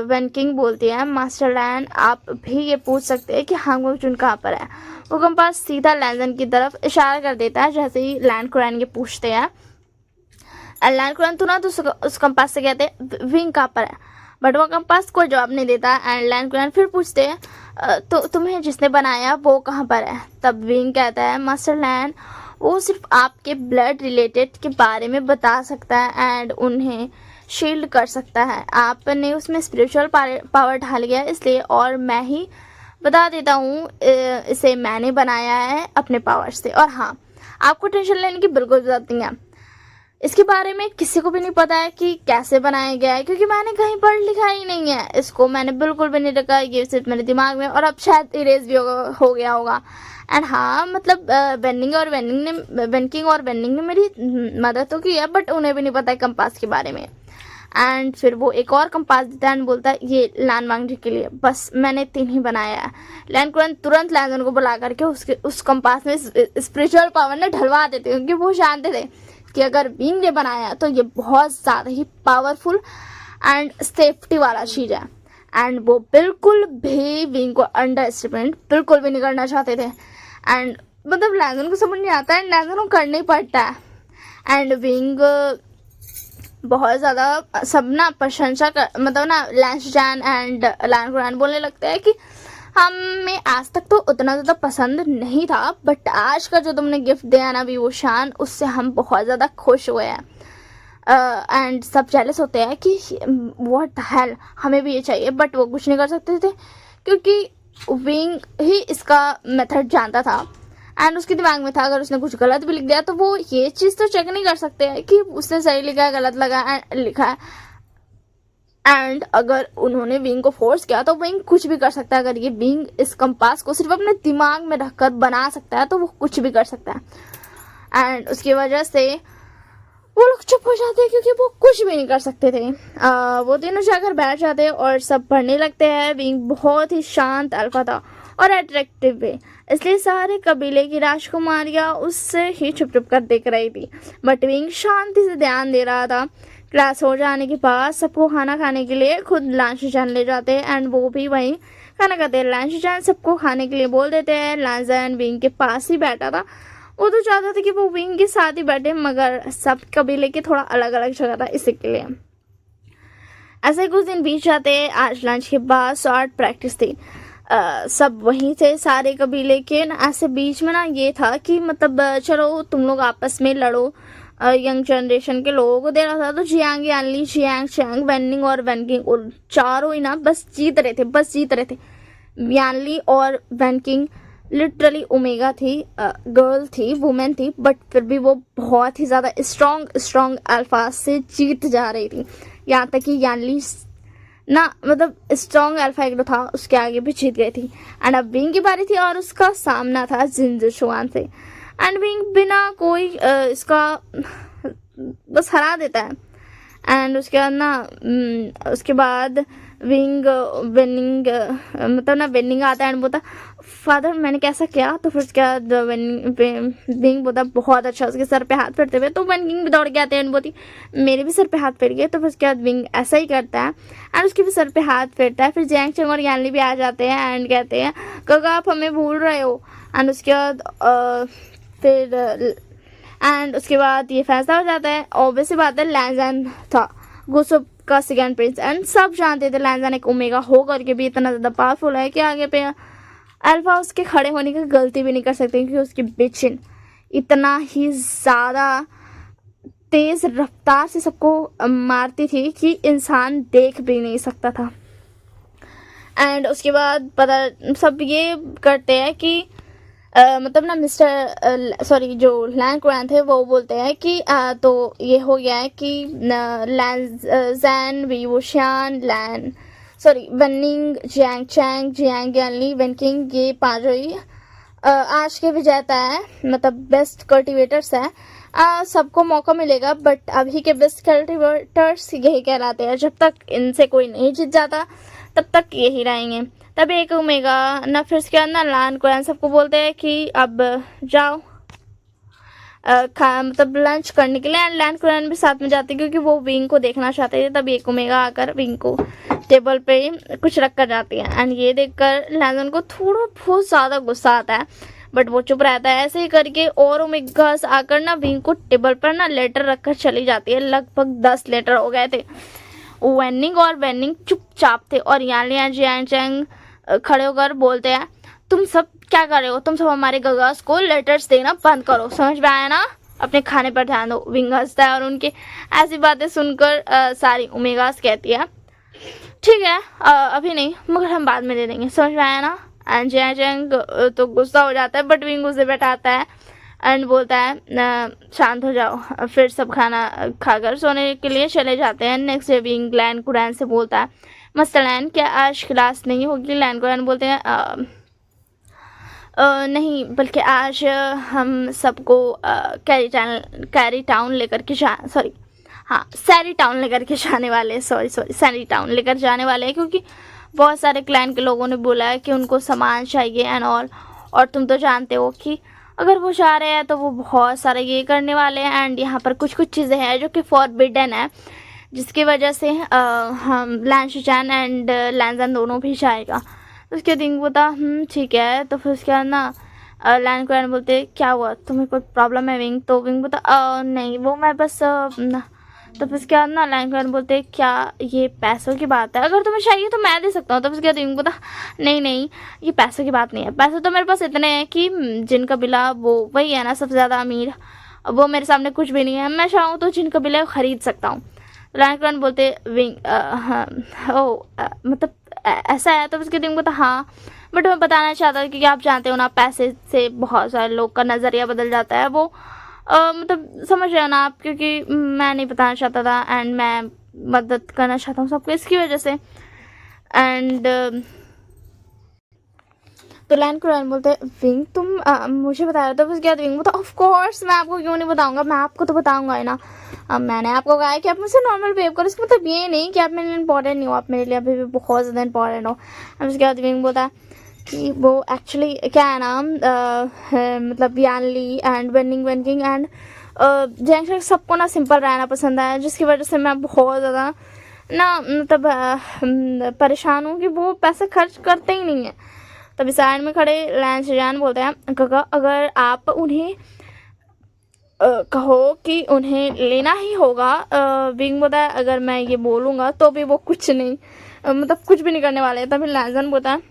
A: वैनकिंग बोलती है मास्टर लैन, आप भी ये पूछ सकते हैं कि हांगचुन कहाँ पर है। वो कंपास सीधा लैंजन की तरफ इशारा कर देता है। जैसे ही लैन कुरैन ये पूछते हैं, लैन कुरैन तुरंत उस कंपास से कहते हैं विंग कहाँ पर है, बट वो कंपास कोई जवाब नहीं देता एंड लैन कुरैन फिर पूछते हैं तो तुम्हें जिसने बनाया वो कहाँ पर है। तब विंग कहता है मास्टर लैन, वो सिर्फ आपके ब्लड रिलेटेड के बारे में बता सकता है एंड उन्हें शील्ड कर सकता है। आपने उसमें स्पिरिचुअल पावर ढाल गया इसलिए, और मैं ही बता देता हूँ इसे मैंने बनाया है अपने पावर से। और हाँ, आपको टेंशन लेने की बिल्कुल ज़रूरत नहीं है, इसके बारे में किसी को भी नहीं पता है कि कैसे बनाया गया है, क्योंकि मैंने कहीं पढ़ लिखा ही नहीं है इसको, मैंने बिल्कुल भी नहीं रखा, ये सिर्फ मेरे दिमाग में, और अब शायद इरेज भी हो गया होगा। एंड हाँ, मतलब वैनकिंग और वेनिंग ने मेरी मदद तो की है, बट उन्हें भी नहीं पता है कंपास के बारे में। एंड फिर वो एक और कंपास देता है एंड बोलता है ये लैन वांग जी के लिए, बस मैंने 3 ही बनाया है। लैन कुरैन तुरंत लैंजन को बुला करके उस कंपास में स्पिरिचुअल पावर ने ढलवा देते, क्योंकि वो जानते थे कि अगर विंग ने बनाया तो ये बहुत ज़्यादा ही पावरफुल एंड सेफ्टी वाला चीज़ है। एंड वो बिल्कुल भी विंग को अंडर एस्टिमेट बिल्कुल भी नहीं करना चाहते थे। एंड मतलब लैंजन को समझ नहीं आता है, लैंजन को करना ही पड़ता है। एंड विंग बहुत ज़्यादा सब ना प्रशंसा कर, मतलब ना लैन शिजैन एंड लैन कुरैन बोलने लगते हैं कि हमें आज तक तो उतना ज़्यादा पसंद नहीं था, बट आज का जो तुमने गिफ्ट दिया ना वी शान, उससे हम बहुत ज़्यादा खुश हुए हैं। एंड सब जेलस होते हैं कि व्हाट द हेल, हमें भी ये चाहिए, बट वो कुछ नहीं कर सकते थे क्योंकि विंग ही इसका मेथड जानता था एंड उसके दिमाग में था अगर उसने कुछ गलत भी लिख दिया तो वो ये चीज़ तो चेक नहीं कर सकते हैं कि उसने सही लिखा है गलत लिखा है। एंड अगर उन्होंने विंग को फोर्स किया तो विंग कुछ भी कर सकता है। अगर ये विंग इस कंपास को सिर्फ अपने दिमाग में रखकर बना सकता है तो वो कुछ भी कर सकता है। एंड उसकी वजह से वो लोग चुप हो जाते हैं क्योंकि वो कुछ भी नहीं कर सकते थे। वो तीनों जाकर बैठ जाते हैं और सब पढ़ने लगते हैं। विंग बहुत ही शांत अल्फा था और अट्रैक्टिव वे, इसलिए सारे कबीले की राजकुमारियाँ उससे ही छुप छुप कर देख रही थी। बट विंग शांति से ध्यान दे रहा था। क्लास हो जाने के बाद सबको खाना खाने के लिए खुद लांशचान ले जाते हैं एंड वो भी वहीं खाना खाते हैं। लांशचान सबको खाने के लिए बोल देते हैं। लांजान विंग के पास ही बैठा था। वो तो चाहता था कि वो विंग के साथ ही बैठे, मगर सब कबीले के थोड़ा अलग अलग जगह था, इसी के लिए। ऐसे कुछ दिन बीत जाते। आज लंच के बाद शॉर्ट प्रैक्टिस थी। सब वहीं थे सारे कबीले के ना। ऐसे बीच में ना ये था कि मतलब चलो तुम लोग आपस में लड़ो। यंग जनरेशन के लोगों को दे रहा था। तो जियांग, यानली, जियांग, चैंग, वेनिंग और वेनकिंग, और चारों ही ना बस जीत रहे थे। यानली और वेनकिंग लिटरली ओमेगा थी, गर्ल थी, वुमेन थी, बट फिर भी वो बहुत ही ज़्यादा स्ट्रॉन्ग अल्फा से जीत जा रही थी। यहाँ तक कि यानली ना मतलब स्ट्रॉन्ग अल्फा एक था, उसके आगे भी जीत गई थी। एंड अब विंग की बारी थी और उसका सामना था जिनजुशुआन से। एंड विंग बिना कोई इसका बस हरा देता है। एंड उसके बाद ना उसके बाद विंग मतलब ना विनिंग आता है एंड बोलता फादर मैंने कैसा किया। तो फिर उसके बाद विंग बोलता बहुत अच्छा, उसके सर पे हाथ फेरते हुए। तो विंग भी दौड़ के आते हैं एंड बोलती मेरे भी सर पे हाथ फेर गए। तो फिर उसके बाद विंग ऐसा ही करता है एंड उसके भी सर पे हाथ फेरता है। फिर जैंग चंग और यानली भी आ जाते हैं एंड कहते हैं काका आप हमें भूल रहे हो। एंड उसके बाद एंड उसके बाद ये फैसला हो जाता है। ऑब्वियसली बात है लैंजान था गुसुप का सेकंड प्रिंस एंड सब जानते थे लैंजान एक ओमेगा हो करके भी इतना ज़्यादा पावरफुल है कि आगे पे अल्फा उसके खड़े होने की गलती भी नहीं कर सकते, क्योंकि उसकी बिचिन इतना ही ज़्यादा तेज़ रफ्तार से सबको मारती थी कि इंसान देख भी नहीं सकता था। एंड उसके बाद पता सब ये करते हैं कि मतलब ना जो लैन कुरान थे वो बोलते हैं कि तो ये हो गया है कि लैन वीवोशियान वेनिंग, जियांग चैंग, जियांग यानली, वेनकिंग, ये पांचों ही आज के विजेता है, मतलब बेस्ट कल्टिवेटर्स है। सबको मौका मिलेगा, बट अभी के बेस्ट कल्टिवेटर्स यही कहलाते हैं। जब तक इनसे कोई नहीं जीत जाता तब तक यही रहेंगे। तब एक ओमेगा ना फिर उसके बाद ना लैन कुरान सबको बोलते हैं कि अब जाओ मतलब लंच करने के लिए। एंड लैन कुरान भी साथ में जाते क्योंकि वो विंग को देखना चाहते थे। तब एक ओमेगा आकर विंग को टेबल पे कुछ रख कर जाती है एंड ये देखकर लैंजन को थोड़ा बहुत ज़्यादा गुस्सा आता है, बट वो चुप रहता है। ऐसे ही करके और ओमेगास आकर ना विंग को टेबल पर ना लेटर रखकर चली जाती है। लगभग 10 लेटर हो गए थे। वेनिंग चुपचाप थे और यानली जियांग चैंग खड़े होकर बोलते हैं तुम सब क्या कर रहे हो, तुम सब हमारे गगास को लेटर्स देना बंद करो, समझ में आया ना, अपने खाने पर ध्यान दो। विंग हंसता है और उनकी ऐसी बातें सुनकर सारी ओमेगास कहती है ठीक है अभी नहीं, मगर हम बाद में दे देंगे, समझ में आया ना। एंड जियांग तो गुस्सा हो जाता है, बट विंग उसे बैठाता है एंड बोलता है शांत हो जाओ। फिर सब खाना खाकर सोने के लिए चले जाते हैं। नेक्स्ट डे विंग लैन कुरान से बोलता है मस्टर लैन क्या आज क्लास नहीं होगी। लैन कुरान बोलते हैं नहीं, बल्कि आज हम सबको सैरी टाउन लेकर के जाने वाले हैं। सैरी टाउन लेकर जाने वाले हैं, क्योंकि बहुत सारे क्लैन के लोगों ने बोला है कि उनको सामान चाहिए एंड ऑल। और तुम तो जानते हो कि अगर वो जा रहे हैं तो वो बहुत सारे ये करने वाले हैं। एंड यहाँ पर कुछ चीज़ें हैं जो कि फॉरबिडन है, जिसकी वजह से हम लैंशचान एंड लैंजन दोनों भी जाएगा। तो उसके दिन बोलता ठीक है। तो फिर उसके बाद ना लैन कुरान बोलते क्या हुआ, तुम्हें कोई प्रॉब्लम है विंग। तो विंग बोलता नहीं वो मैं बस तो फिर उसके बाद ना लैन कुरान बोलते क्या ये पैसों की बात है, अगर तुम्हें चाहिए तो मैं दे सकता हूँ। तो फिर उसके बाद विंग बोलता नहीं ये पैसों की बात नहीं है, पैसे तो मेरे पास इतने हैं कि जिन कबीला वो वही है ना सबसे ज़्यादा अमीर, वो मेरे सामने कुछ भी नहीं है, मैं चाहूँ तो जिन कबीला खरीद सकता हूँ। लैन कुरान बोलते विंग मतलब ऐसा है। तो उसके दिन को तो हाँ, बट मैं बताना चाहता हूँ क्योंकि आप जानते हो ना पैसे से बहुत सारे लोग का नज़रिया बदल जाता है। वो मतलब समझ रहे हो ना आप, क्योंकि मैं नहीं बताना चाहता था एंड मैं मदद करना चाहता हूँ सबको इसकी वजह से। एंड तो लैन कुरान बोलते विंग तुम मुझे बताया। तो उसके बाद विंग बोलता ऑफ कोर्स मैं आपको क्यों नहीं बताऊंगा, मैं आपको तो बताऊंगा ही ना। मैंने आपको कहा है कि आप मुझसे नॉर्मल बिहेव करो, इसका मतलब ये नहीं कि आप मेरे लिए इंपॉर्टेंट नहीं हो, आप मेरे लिए अभी भी बहुत ज़्यादा इंपॉर्टेंट हो। उसके बाद विंग बोलता कि वो एक्चुअली क्या है ना, मतलब यानली एंड वेनिंग एंड जैंग सबको ना सिंपल रहना पसंद है, जिसकी वजह से मैं बहुत ज़्यादा ना मतलब परेशान हूँ कि वो पैसे खर्च करते ही नहीं है। तभी साइड में खड़े लैन शिजान बोलते हैं, गगा अगर आप उन्हें कहो कि उन्हें लेना ही होगा। विंग बोलता है अगर मैं ये बोलूँगा तो भी वो कुछ नहीं मतलब कुछ भी नहीं करने वाले। तभी लैंसन बोलता है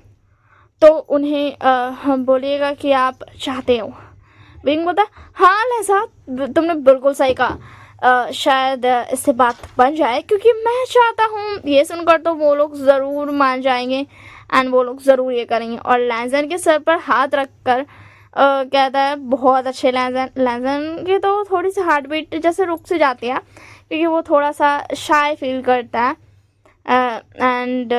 A: तो उन्हें हम बोलिएगा कि आप चाहते हो। विंग बोलता है हाँ लैसा तुमने बिल्कुल सही कहा, शायद इससे बात बन जाए क्योंकि मैं चाहता हूँ। ये सुनकर तो वो लोग ज़रूर मान जाएंगे एंड वो लोग ज़रूर ये करेंगे। और लैंसन के सर पर हाथ रख कर कहता है बहुत अच्छे। लैंसन की तो थोड़ी सी हार्ट बीट जैसे रुक से जाती है क्योंकि वो थोड़ा सा शाय फील करता है एंड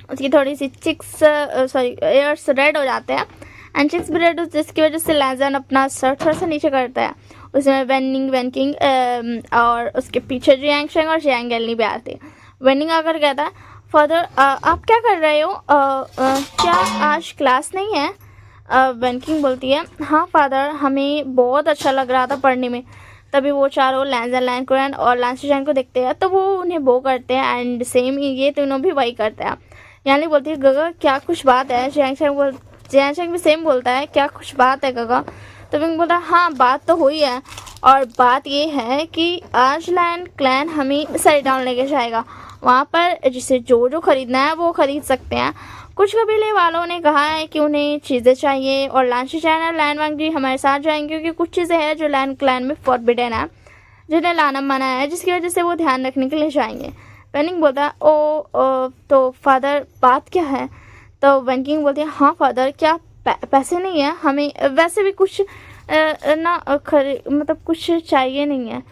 A: उसकी थोड़ी सी चिक्स एयर्स रेड हो जाते हैं एंड चिक्स भी रेड, जिसकी वजह से लैंसन अपना सर थोड़ा सा नीचे करता है। उसमें वेनिंग और उसके पीछे जियांग शेंग और जियांग एलनी भी आती है। वेनिंग आकर कहता है फादर आप क्या कर रहे हो, क्या आज क्लास नहीं है। वेनकिंग बोलती है हाँ फादर हमें बहुत अच्छा लग रहा था पढ़ने में। तभी वो चारों लैंसन लैंकुरन और लांसीजैन को देखते हैं तो वो उन्हें बो करते हैं एंड सेम ये तीनों भी वही करते हैं। यानी बोलती है गगा क्या कुछ बात है। जियांग भी सेम बोलता है क्या कुछ बात है गगा। तो विंग बोलता है हाँ बात तो हुई है और बात ये है कि आज लैंड क्लैन हमें साइड डाउन लेके जाएगा। वहाँ पर जिसे जो खरीदना है वो खरीद सकते हैं। कुछ कबीले वालों ने कहा है कि उन्हें चीज़ें चाहिए और लांसीजैन और लैन वांग जी हमारे साथ जाएंगे क्योंकि कुछ चीज़ें हैं जो लैंड क्लैन में फॉरबिडन है, जिन्हें लाना मना है, जिसकी वजह से वो ध्यान रखने के लिए जाएंगे। वेनिंग बोलता है ओ तो फादर बात क्या है। तो वेनकिंग बोलती है हाँ फादर क्या पैसे नहीं है, हमें वैसे भी कुछ मतलब कुछ चाहिए नहीं है।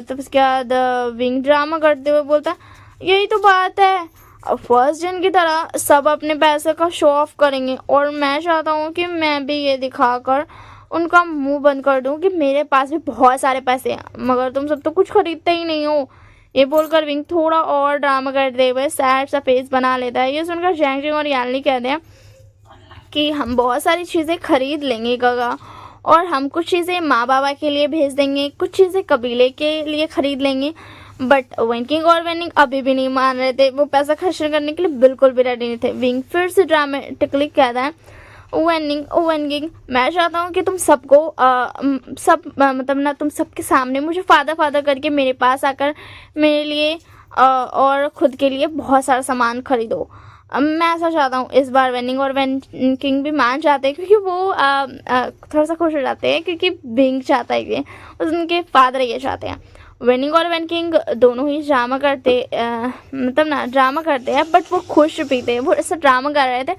A: तो उसके बाद विंग ड्रामा करते हुए बोलता है यही तो बात है, फर्स्ट दिन की तरह सब अपने पैसे का शो ऑफ करेंगे और मैं चाहता हूँ कि मैं भी ये दिखाकर उनका मुंह बंद कर दूँ कि मेरे पास भी बहुत सारे पैसे हैं, मगर तुम सब तो कुछ खरीदते ही नहीं हो। ये बोलकर विंग थोड़ा और ड्रामा करते हुए सैड सा फेस बना लेता है। ये सुनकर जैंग और यानली कहते हैं कि हम बहुत सारी चीज़ें खरीद लेंगे गगा, और हम कुछ चीज़ें माँ बाबा के लिए भेज देंगे, कुछ चीज़ें कबीले के लिए खरीद लेंगे। बट वेनकिंग और वेनिंग अभी भी नहीं मान रहे थे, वो पैसा खर्च करने के लिए बिल्कुल भी रेडी नहीं थे। विंग फिर से ड्रामेटिकली कहता है वेनिंग मैं चाहता हूँ कि तुम सबको मतलब ना तुम सबके सामने मुझे फादर करके मेरे पास आकर मेरे लिए और खुद के लिए बहुत सारा सामान खरीदो। मैं ऐसा चाहता हूँ। इस बार वेनिंग और वेनकिंग भी मान जाते हैं क्योंकि वो थोड़ा सा खुश हो जाते हैं क्योंकि विंग चाहता है ये, उनके फादर ये चाहते हैं। वेनिंग और वेनकिंग दोनों ही ड्रामा करते हैं बट वो खुश भी थे, वो ऐसा ड्रामा कर रहे थे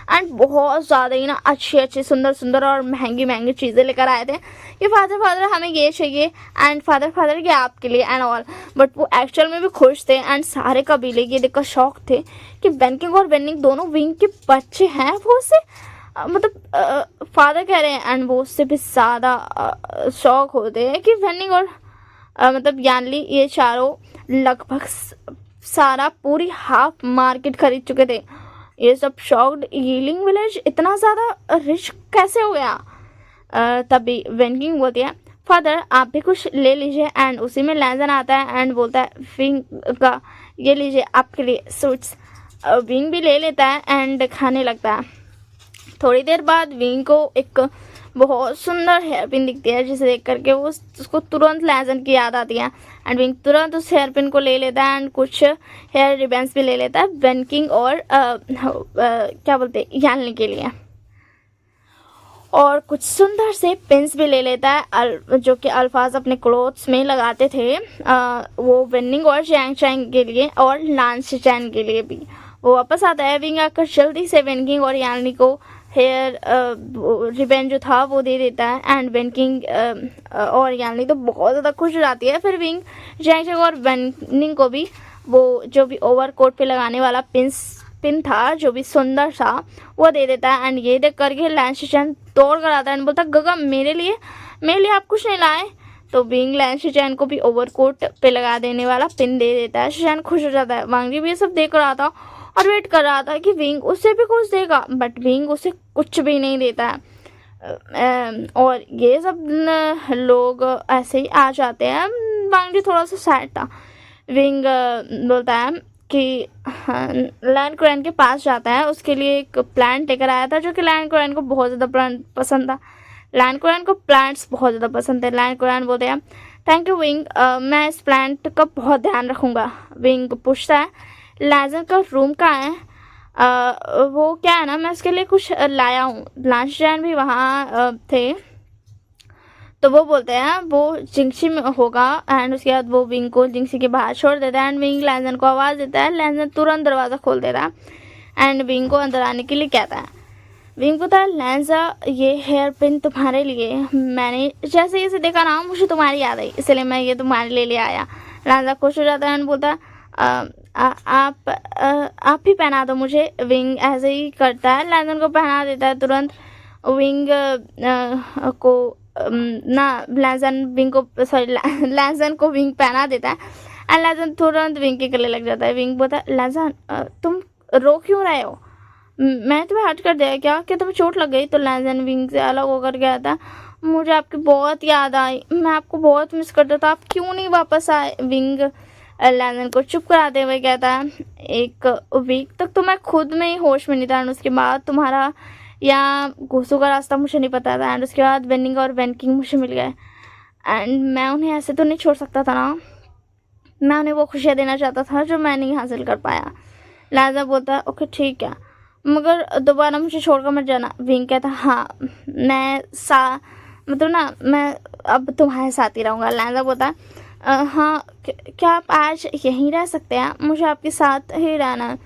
A: एंड बहुत ज़्यादा ही ना अच्छी सुंदर और महंगी चीज़ें लेकर आए थे कि फादर हमें ये चाहिए एंड फादर ये आपके लिए एंड ऑल। बट वो एक्चुअल में भी खुश थे एंड सारे कबीले ये देखकर शौक थे कि वेनकिंग और वेनिंग दोनों विंग के बच्चे हैं। वो उससे मतलब फादर कह रहे हैं एंड वो उससे भी ज़्यादा शौक होते हैं कि वेनिंग और मतलब यानली ये चारों लगभग सारा पूरी हाफ मार्केट खरीद चुके थे। ये सब शॉक्ड यीलिंग विलेज इतना ज़्यादा रिच कैसे हो गया। तभी वेनकिंग बोलती है फादर आप भी कुछ ले लीजिए एंड उसी में लैंसन आता है एंड बोलता है विंग का ये लीजिए आपके लिए स्वीट्स। विंग भी ले लेता है एंड खाने लगता है। थोड़ी देर बाद विंग को एक बहुत सुंदर हेयर पिन दिखती है जिसे देख करके वो उसको तुरंत लैंसन की याद आती है एंड विंग तुरंत उस हेयर पिन को ले लेता है एंड कुछ हेयर रिबन्स भी ले लेता है वेनकिंग और क्या बोलते हैं यानली के लिए, और कुछ सुंदर से पिन्स भी ले लेता है जो कि अल्फाज अपने क्लोथ्स में लगाते थे। वो वेनिंग और जियांग के लिए और लांसीजैन के लिए भी। वो वापस आता है। विंग आकर जल्दी से वेनकिंग और यानली को हेयर रिबन जो था वो दे देता है एंड वेनकिंग और यानली तो बहुत ज़्यादा खुश हो जाती है। फिर विंग जियांग और वेनिंग को भी वो जो भी ओवरकोट पे लगाने वाला पिन था जो भी सुंदर था वो दे देता है एंड ये देख करके लांसीजैन दौड़ कर आता है एंड बोलता है गगा मेरे लिए आप कुछ नहीं लाए। तो विंग लांसीजैन को भी ओवरकोट पे लगा देने वाला पिन दे देता है। शिजैन खुश हो जाता है। वांग जी भी ये सब देख रहा था और वेट कर रहा था कि विंग उसे भी कुछ देगा, बट विंग उसे कुछ भी नहीं देता है। और ये सब लोग ऐसे ही आ जाते हैं। वांगडी थोड़ा सा सैड था। विंग बोलता है कि लैन कुरैन के पास जाता है, उसके लिए एक प्लांट लेकर आया था जो कि लैन कुरैन को बहुत ज़्यादा पसंद था। लैन कुरैन को प्लांट्स बहुत ज़्यादा पसंद है। लैन कुरैन बोलते हैं थैंक यू विंग, मैं इस प्लांट का बहुत ध्यान रखूँगा। विंग पूछता है लैजन का रूम कहाँ है? वो क्या है ना, मैं उसके लिए कुछ लाया हूँ। लांचजैन भी वहाँ थे, तो वो बोलते हैं वो जिंगसी में होगा। एंड उसके बाद वो विंग को जिंगसी के बाहर छोड़ देता है एंड विंग लैंजन को आवाज़ देता है। लैंजन तुरंत दरवाज़ा खोल देता है एंड विंग को अंदर आने के लिए कहता है। विंग को था लैंजा ये हेयर पिन तुम्हारे लिए, मैंने जैसे इसे देखा ना मुझे तुम्हारी याद आई, इसलिए मैं ये तुम्हारे लिए ले आया। लैंजा खुश हो जाता है एंड बोलता है आप ही पहना दो मुझे। विंग ऐसे ही करता है, लैंजन को पहना देता है तुरंत। विंग को लैंजन को विंग पहना देता है एंड लैंजन तुरंत विंग के गले लग जाता है। विंग बोलता है लैंजन तुम रो क्यों रहे हो? मैं तुम्हें हर्ट कर दिया क्या तुम्हें चोट लग गई? तो लैंजन विंग से अलग होकर गया था। मुझे आपकी बहुत याद आई, मैं आपको बहुत मिस करता था, आप क्यों नहीं वापस आए? विंग लैंजन को चुप कराते हुए कहता है एक वीक तक तो मैं खुद में ही होश में नहीं था एंड उसके बाद तुम्हारा या घोसू का रास्ता मुझे नहीं पता था एंड उसके बाद वेनिंग और वेनकिंग मुझे मिल गए एंड मैं उन्हें ऐसे तो नहीं छोड़ सकता था ना, मैं उन्हें वो खुशियाँ देना चाहता था जो मैं नहीं हासिल कर पाया। लैंजन बोलता है ओके ठीक है, मगर दोबारा मुझे छोड़कर मत जाना। विंग कहता हाँ मैं मैं अब तुम्हारे साथ ही रहूँगा। लैंजन बोलता है हाँ क्या आप आज यहीं रह सकते हैं? मुझे आपके साथ ही रहना है,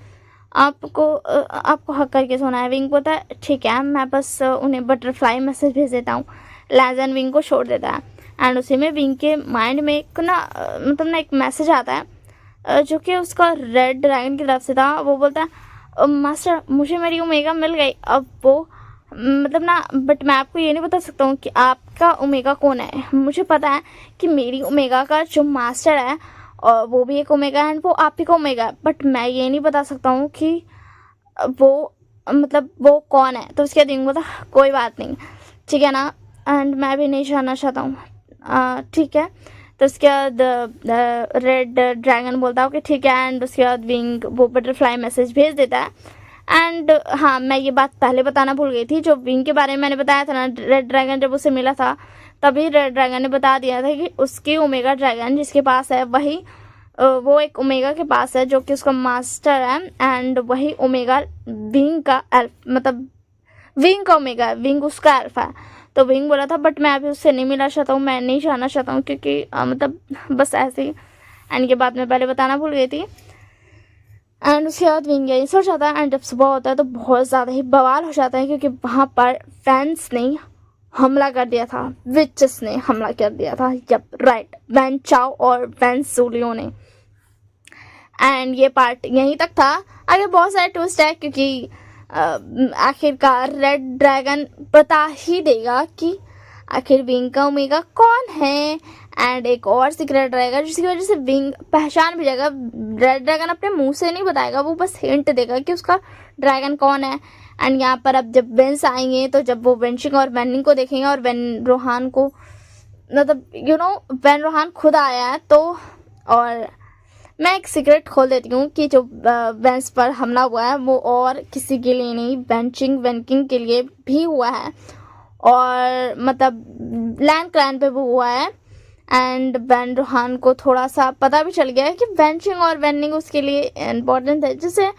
A: आपको हक करके सोना है। विंग बोलता है ठीक है, मैं बस उन्हें बटरफ्लाई मैसेज भेज देता हूँ। लैंजन विंग को छोड़ देता है एंड उसी में विंग के माइंड में एक एक मैसेज आता है जो कि उसका रेड ड्रैगन की तरफ से था। वो बोलता है मास्टर मुझे मेरी ओमेगा मिल गई। अब वो बट मैं आपको ये नहीं बता सकता हूँ कि आपका ओमेगा कौन है। मुझे पता है कि मेरी ओमेगा का जो मास्टर है और वो भी एक ओमेगा है एंड वो आप ही का ओमेगा है, बट मैं ये नहीं बता सकता हूँ कि वो कौन है। तो उसके बाद बोला कोई बात नहीं ठीक है ना, एंड मैं भी नहीं जानना चाहता हूँ ठीक है। तो उसके बाद रेड ड्रैगन बोलता है कि ठीक है एंड उसके बाद विंग वो बटरफ्लाई मैसेज भेज देता है। एंड हाँ मैं ये बात पहले बताना भूल गई थी, जो विंग के बारे में मैंने बताया था ना, रेड ड्रैगन जब उसे मिला था तभी रेड ड्रैगन ने बता दिया था कि उसकी ओमेगा ड्रैगन जिसके पास है वही वो एक ओमेगा के पास है जो कि उसका मास्टर है एंड वही ओमेगा विंग का विंग का ओमेगा है, विंग उसका अल्फा है। तो विंग बोला था बट मैं अभी उससे नहीं मिलना चाहता हूँ, मैं नहीं जानना चाहता हूँ क्योंकि बस ऐसे ही। एंड ये बात मैं पहले बताना भूल गई थी। एंड उसके बाद विंग यही सो जाता है एंड जब सुबह होता है तो बहुत ज़्यादा ही बवाल हो जाता है क्योंकि वहाँ पर फैंस ने हमला कर दिया था, विचेस ने हमला कर दिया था। यप राइट, वैन चाओ और वैन सूलियो ने। एंड ये पार्ट यहीं तक था। आगे बहुत सारे ट्विस्ट है क्योंकि आखिरकार रेड ड्रैगन बता ही देगा कि आखिर विंग का ओमेगा कौन है एंड एक और सीक्रेट रहेगा जिसकी वजह से विंग पहचान भी जाएगा। रेड ड्रैगन अपने मुंह से नहीं बताएगा, वो बस हिंट देगा कि उसका ड्रैगन कौन है। एंड यहाँ पर अब जब वेंस आएंगे तो जब वो वेंशिंग और वेनिंग को देखेंगे और वेन रोहान को वेन रोहान खुद आया है तो। और मैं एक सीक्रेट खोल देती हूँ कि जो वेंस पर हमला हुआ है वो और किसी के लिए नहीं, वेनकिंग के लिए भी हुआ है और लैंड क्लैन पे भी हुआ है। एंड वेन रोहान को थोड़ा सा पता भी चल गया है कि वेंशिंग और वेनिंग उसके लिए इम्पोर्टेंट है, जिससे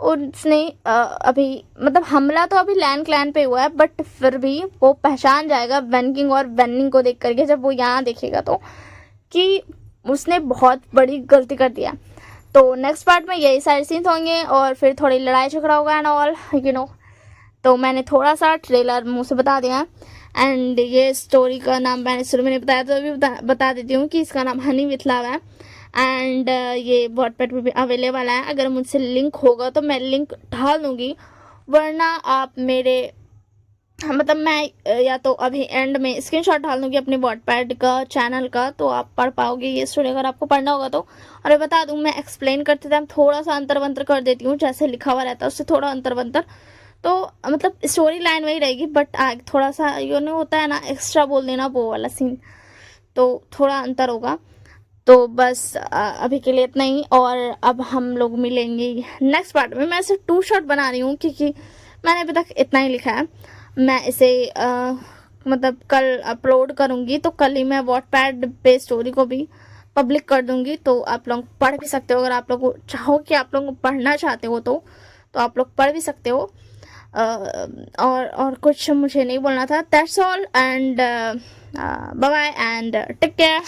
A: उसने अभी हमला तो अभी लैंड क्लैन पे हुआ है बट फिर भी वो पहचान जाएगा वेनकिंग और वेनिंग को देख करके, जब वो यहाँ देखेगा तो, कि उसने बहुत बड़ी गलती कर दिया। तो नेक्स्ट पार्ट में यही सारे सीन्स होंगे और फिर थोड़ी लड़ाई झगड़ा होगा एंड ऑल तो मैंने थोड़ा सा ट्रेलर मुंह से बता दिया। एंड ये स्टोरी का नाम मैंने शुरू में नहीं बताया तो अभी बता देती हूँ कि इसका नाम हनी विथ लव है एंड ये वॉटपैड पे भी अवेलेबल है। अगर मुझसे लिंक होगा तो मैं लिंक डाल दूँगी, वरना आप मेरे मतलब मैं या तो अभी एंड में स्क्रीनशॉट डाल दूंगी अपने वॉटपैड का चैनल का, तो आप पढ़ पाओगे ये स्टोरी अगर आपको पढ़ना होगा तो। और मैं बता दूं, मैं एक्सप्लेन करते टाइम थोड़ा सा अंतर वंतर कर देती हूँ, जैसे लिखा हुआ रहता है उससे थोड़ा अंतर वंतर, तो मतलब स्टोरी लाइन वही रहेगी, बट थोड़ा सा ये नहीं होता है ना, एक्स्ट्रा बोल देना वो वाला सीन, तो थोड़ा अंतर होगा। तो बस अभी के लिए इतना ही, और अब हम लोग मिलेंगे नेक्स्ट पार्ट में। मैं इसे 2 शॉट बना रही हूँ क्योंकि मैंने अभी तक इतना ही लिखा है। मैं इसे मतलब कल अपलोड करूँगी, तो कल ही मैं वॉटपैड पे स्टोरी को भी पब्लिक कर दूँगी, तो आप लोग पढ़ भी सकते हो। अगर आप लोग चाहो कि आप लोग पढ़ना चाहते हो तो आप लोग पढ़ भी सकते हो। और कुछ मुझे नहीं बोलना था। That's all, and bye bye and take care.